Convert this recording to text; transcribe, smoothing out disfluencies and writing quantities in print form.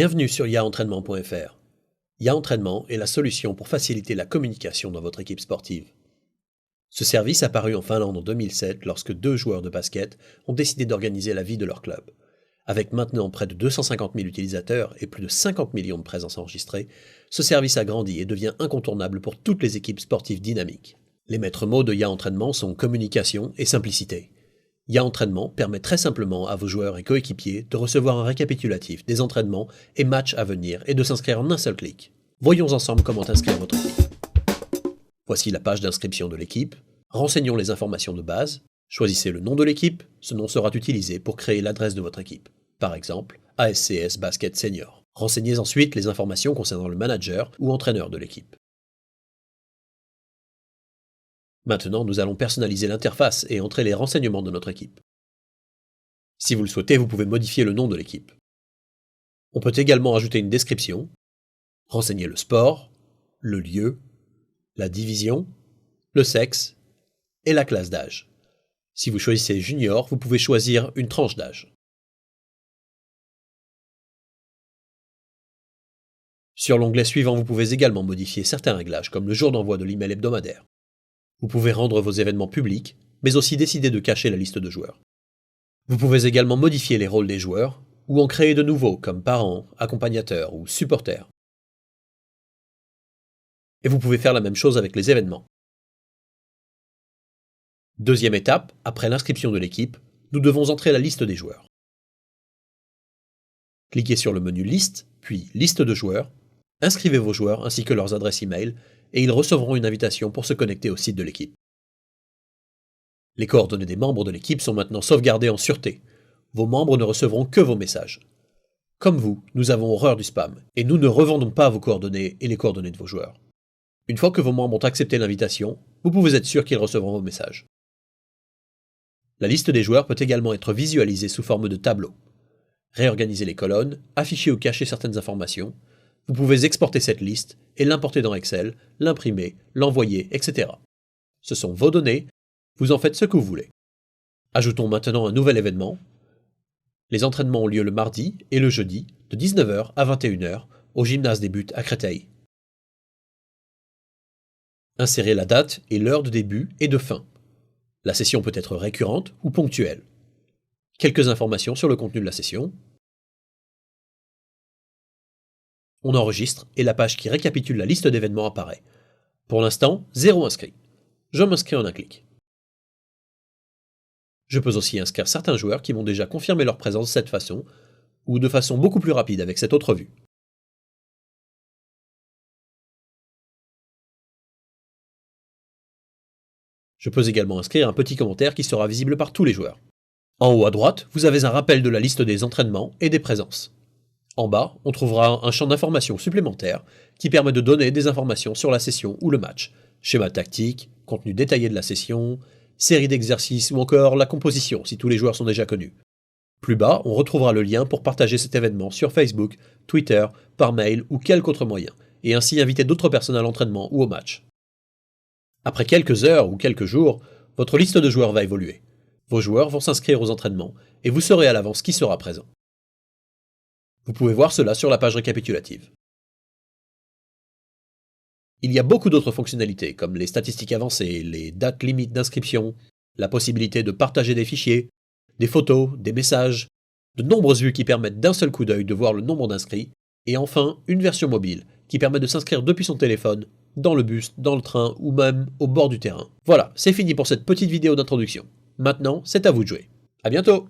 Bienvenue sur yaentraînement.fr. Yaentraînement est la solution pour faciliter la communication dans votre équipe sportive. Ce service apparut en Finlande en 2007 lorsque 2 joueurs de basket ont décidé d'organiser la vie de leur club. Avec maintenant près de 250 000 utilisateurs et plus de 50 millions de présences enregistrées, ce service a grandi et devient incontournable pour toutes les équipes sportives dynamiques. Les maîtres mots de Yaentraînement sont communication et simplicité. Yaentraînement permet très simplement à vos joueurs et coéquipiers de recevoir un récapitulatif des entraînements et matchs à venir et de s'inscrire en un seul clic. Voyons ensemble comment inscrire votre équipe. Voici la page d'inscription de l'équipe. Renseignons les informations de base. Choisissez le nom de l'équipe. Ce nom sera utilisé pour créer l'adresse de votre équipe. Par exemple, ASCS Basket Senior. Renseignez ensuite les informations concernant le manager ou entraîneur de l'équipe. Maintenant, nous allons personnaliser l'interface et entrer les renseignements de notre équipe. Si vous le souhaitez, vous pouvez modifier le nom de l'équipe. On peut également ajouter une description, renseigner le sport, le lieu, la division, le sexe et la classe d'âge. Si vous choisissez junior, vous pouvez choisir une tranche d'âge. Sur l'onglet suivant, vous pouvez également modifier certains réglages comme le jour d'envoi de l'email hebdomadaire. Vous pouvez rendre vos événements publics, mais aussi décider de cacher la liste de joueurs. Vous pouvez également modifier les rôles des joueurs, ou en créer de nouveaux comme parents, accompagnateurs ou supporters. Et vous pouvez faire la même chose avec les événements. Deuxième étape, après l'inscription de l'équipe, nous devons entrer la liste des joueurs. Cliquez sur le menu Liste, puis Liste de joueurs, inscrivez vos joueurs ainsi que leurs adresses e-mail, et ils recevront une invitation pour se connecter au site de l'équipe. Les coordonnées des membres de l'équipe sont maintenant sauvegardées en sûreté. Vos membres ne recevront que vos messages. Comme vous, nous avons horreur du spam, et nous ne revendons pas vos coordonnées et les coordonnées de vos joueurs. Une fois que vos membres ont accepté l'invitation, vous pouvez être sûr qu'ils recevront vos messages. La liste des joueurs peut également être visualisée sous forme de tableau. Réorganisez les colonnes, afficher ou cacher certaines informations. Vous pouvez exporter cette liste et l'importer dans Excel, l'imprimer, l'envoyer, etc. Ce sont vos données, vous en faites ce que vous voulez. Ajoutons maintenant un nouvel événement. Les entraînements ont lieu le mardi et le jeudi, de 19h à 21h, au gymnase des Buttes à Créteil. Insérez la date et l'heure de début et de fin. La session peut être récurrente ou ponctuelle. Quelques informations sur le contenu de la session. On enregistre et la page qui récapitule la liste d'événements apparaît. Pour l'instant, 0 inscrit. Je m'inscris en un clic. Je peux aussi inscrire certains joueurs qui m'ont déjà confirmé leur présence de cette façon, ou de façon beaucoup plus rapide avec cette autre vue. Je peux également inscrire un petit commentaire qui sera visible par tous les joueurs. En haut à droite, vous avez un rappel de la liste des entraînements et des présences. En bas, on trouvera un champ d'information supplémentaire qui permet de donner des informations sur la session ou le match, schéma tactique, contenu détaillé de la session, série d'exercices ou encore la composition si tous les joueurs sont déjà connus. Plus bas, on retrouvera le lien pour partager cet événement sur Facebook, Twitter, par mail ou quelque autre moyen, et ainsi inviter d'autres personnes à l'entraînement ou au match. Après quelques heures ou quelques jours, votre liste de joueurs va évoluer. Vos joueurs vont s'inscrire aux entraînements et vous saurez à l'avance qui sera présent. Vous pouvez voir cela sur la page récapitulative. Il y a beaucoup d'autres fonctionnalités comme les statistiques avancées, les dates limites d'inscription, la possibilité de partager des fichiers, des photos, des messages, de nombreuses vues qui permettent d'un seul coup d'œil de voir le nombre d'inscrits, et enfin une version mobile qui permet de s'inscrire depuis son téléphone, dans le bus, dans le train ou même au bord du terrain. Voilà, c'est fini pour cette petite vidéo d'introduction. Maintenant, c'est à vous de jouer. À bientôt!